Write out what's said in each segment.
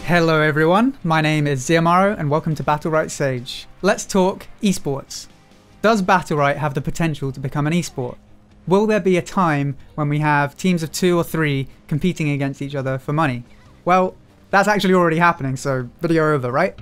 Hello everyone, my name is Ziamaro and welcome to Battlerite Sage. Let's talk eSports. Does Battlerite have the potential to become an esport? Will there be a time when we have teams of 2 or 3 competing against each other for money? Well, that's actually already happening, so video over, right?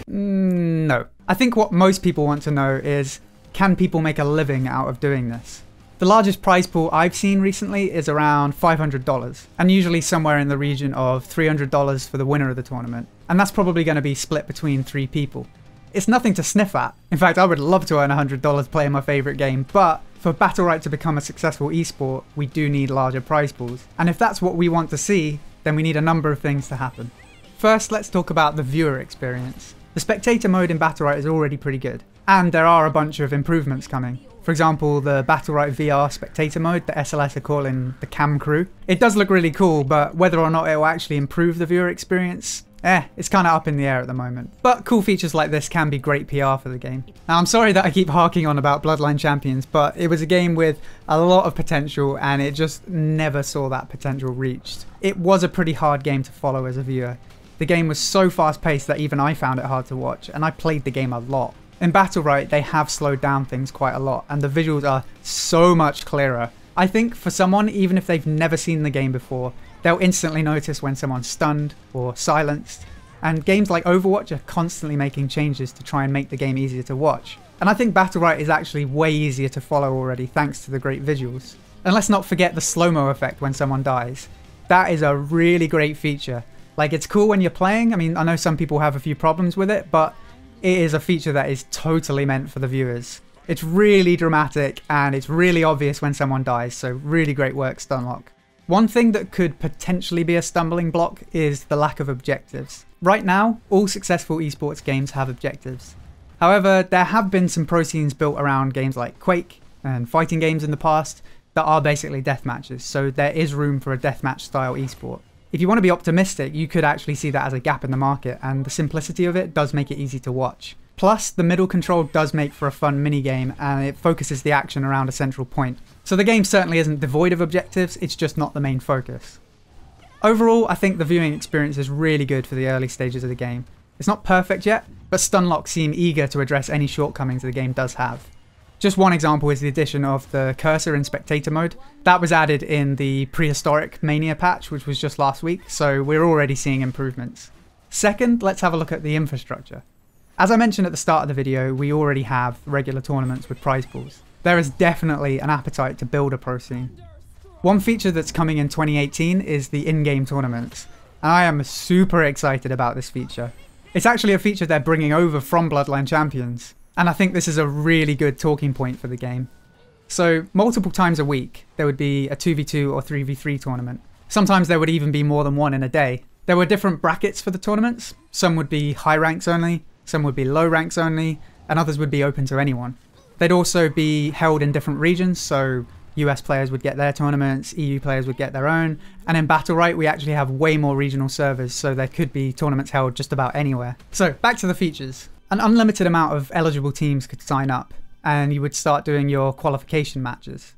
No. I think what most people want to know is, can people make a living out of doing this? The largest prize pool I've seen recently is around $500, and usually somewhere in the region of $300 for the winner of the tournament, and that's probably going to be split between 3 people. It's nothing to sniff at. In fact, I would love to earn $100 playing my favourite game, but for Battlerite to become a successful esport, we do need larger prize pools. And if that's what we want to see, then we need a number of things to happen. First, let's talk about the viewer experience. The spectator mode in Battlerite is already pretty good, and there are a bunch of improvements coming. For example, the Battlerite VR spectator mode that SLS are calling the Cam Crew. It does look really cool, but whether or not it will actually improve the viewer experience, it's kind of up in the air at the moment. But cool features like this can be great PR for the game. Now, I'm sorry that I keep harking on about Bloodline Champions, but it was a game with a lot of potential and it just never saw that potential reached. It was a pretty hard game to follow as a viewer. The game was so fast paced that even I found it hard to watch, and I played the game a lot. In Battlerite, they have slowed down things quite a lot, and the visuals are so much clearer. I think for someone, even if they've never seen the game before, they'll instantly notice when someone's stunned or silenced. And games like Overwatch are constantly making changes to try and make the game easier to watch. And I think Battlerite is actually way easier to follow already thanks to the great visuals. And let's not forget the slow-mo effect when someone dies. That is a really great feature. Like, it's cool when you're playing. I mean, I know some people have a few problems with it, but it is a feature that is totally meant for the viewers. It's really dramatic and it's really obvious when someone dies, so really great work, Stunlock. One thing that could potentially be a stumbling block is the lack of objectives. Right now, all successful esports games have objectives. However, there have been some pro scenes built around games like Quake and fighting games in the past that are basically deathmatches, so there is room for a deathmatch style esport. If you want to be optimistic, you could actually see that as a gap in the market, and the simplicity of it does make it easy to watch. Plus, the middle control does make for a fun minigame, and it focuses the action around a central point. So the game certainly isn't devoid of objectives, it's just not the main focus. Overall, I think the viewing experience is really good for the early stages of the game. It's not perfect yet, but Stunlock seem eager to address any shortcomings the game does have. Just one example is the addition of the cursor in spectator mode. That was added in the prehistoric Mania patch, which was just last week, so we're already seeing improvements. Second, let's have a look at the infrastructure. As I mentioned at the start of the video, we already have regular tournaments with prize pools. There is definitely an appetite to build a pro scene. One feature that's coming in 2018 is the in-game tournaments, and I am super excited about this feature. It's actually a feature they're bringing over from Bloodline Champions, and I think this is a really good talking point for the game. So, multiple times a week, there would be a 2v2 or 3v3 tournament. Sometimes there would even be more than one in a day. There were different brackets for the tournaments. Some would be high ranks only, some would be low ranks only, and others would be open to anyone. They'd also be held in different regions, so US players would get their tournaments, EU players would get their own, and in Battlerite we actually have way more regional servers, so there could be tournaments held just about anywhere. So, back to the features. An unlimited amount of eligible teams could sign up, and you would start doing your qualification matches.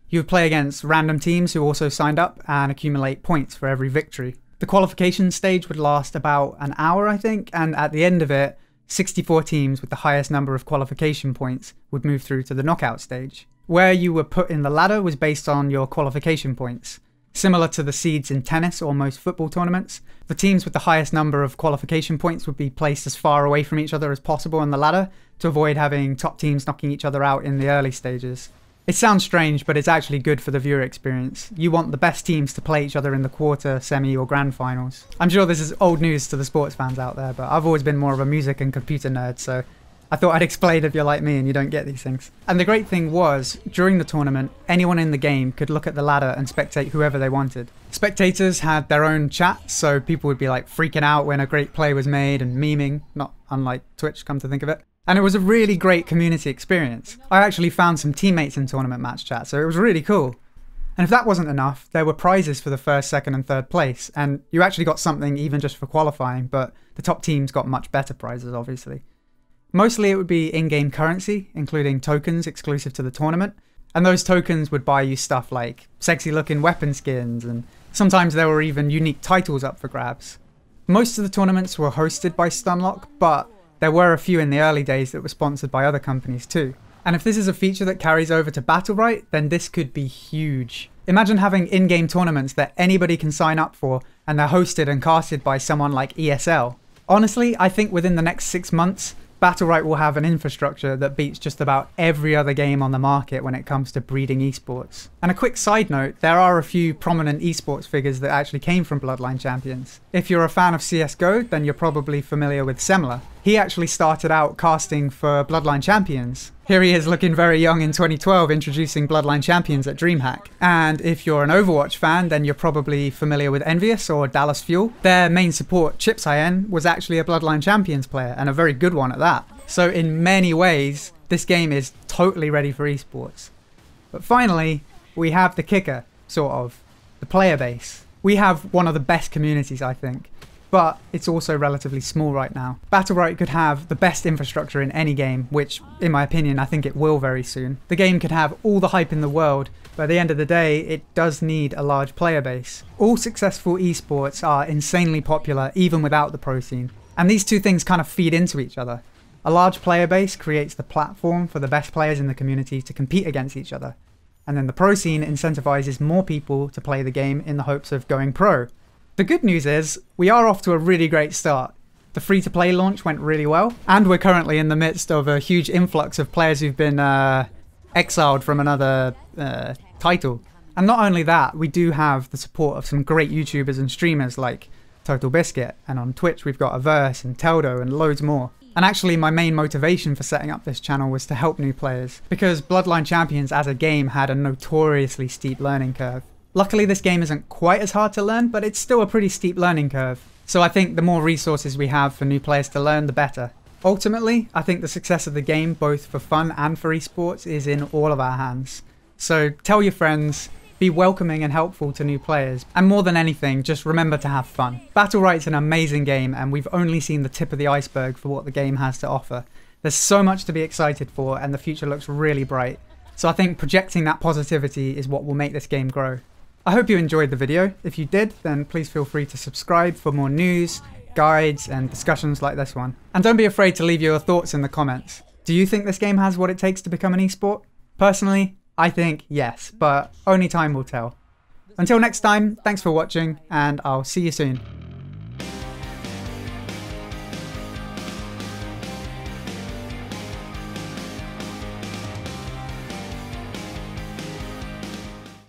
You would play against random teams who also signed up and accumulate points for every victory. The qualification stage would last about an hour, I think, and at the end of it, 64 teams with the highest number of qualification points would move through to the knockout stage. Where you were put in the ladder was based on your qualification points. Similar to the seeds in tennis or most football tournaments, the teams with the highest number of qualification points would be placed as far away from each other as possible on the ladder to avoid having top teams knocking each other out in the early stages. It sounds strange, but it's actually good for the viewer experience. You want the best teams to play each other in the quarter, semi or grand finals. I'm sure this is old news to the sports fans out there, but I've always been more of a music and computer nerd, so I thought I'd explain if you're like me and you don't get these things. And the great thing was, during the tournament, anyone in the game could look at the ladder and spectate whoever they wanted. Spectators had their own chat, so people would be like freaking out when a great play was made and memeing, not unlike Twitch, come to think of it. And it was a really great community experience. I actually found some teammates in tournament match chat, so it was really cool. And if that wasn't enough, there were prizes for the first, second and third place, and you actually got something even just for qualifying, but the top teams got much better prizes, obviously. Mostly it would be in-game currency, including tokens exclusive to the tournament, And those tokens would buy you stuff like sexy looking weapon skins, and sometimes there were even unique titles up for grabs. Most of the tournaments were hosted by Stunlock, but there were a few in the early days that were sponsored by other companies too. And if this is a feature that carries over to Battlerite, then this could be huge. Imagine having in-game tournaments that anybody can sign up for, and they're hosted and casted by someone like ESL. Honestly, I think within the next 6 months, Battlerite will have an infrastructure that beats just about every other game on the market when it comes to breeding esports. And a quick side note, there are a few prominent esports figures that actually came from Bloodline Champions. If you're a fan of CSGO, then you're probably familiar with Semler. He actually started out casting for Bloodline Champions. Here he is looking very young in 2012 introducing Bloodline Champions at DreamHack. And if you're an Overwatch fan, then you're probably familiar with Envious or Dallas Fuel. Their main support, ChipsIN, was actually a Bloodline Champions player, and a very good one at that. So in many ways, this game is totally ready for esports. But finally, we have the kicker, sort of, the player base. We have one of the best communities, I think. But it's also relatively small right now. Battlerite could have the best infrastructure in any game, which, in my opinion, I think it will very soon. The game could have all the hype in the world, but at the end of the day, it does need a large player base. All successful esports are insanely popular, even without the pro scene. And these two things kind of feed into each other. A large player base creates the platform for the best players in the community to compete against each other. And then the pro scene incentivizes more people to play the game in the hopes of going pro. The good news is, we are off to a really great start. The free-to-play launch went really well, and we're currently in the midst of a huge influx of players who've been exiled from another title. And not only that, we do have the support of some great YouTubers and streamers like Total Biscuit, and on Twitch we've got Averse and Teldo and loads more. And actually my main motivation for setting up this channel was to help new players, because Bloodline Champions as a game had a notoriously steep learning curve. Luckily this game isn't quite as hard to learn, but it's still a pretty steep learning curve. So I think the more resources we have for new players to learn, the better. Ultimately, I think the success of the game, both for fun and for esports, is in all of our hands. So tell your friends, be welcoming and helpful to new players, and more than anything, just remember to have fun. Battlerite's an amazing game, and we've only seen the tip of the iceberg for what the game has to offer. There's so much to be excited for, and the future looks really bright. So I think projecting that positivity is what will make this game grow. I hope you enjoyed the video. If you did, then please feel free to subscribe for more news, guides, and discussions like this one. And don't be afraid to leave your thoughts in the comments. Do you think this game has what it takes to become an esport? Personally, I think yes, but only time will tell. Until next time, thanks for watching, and I'll see you soon.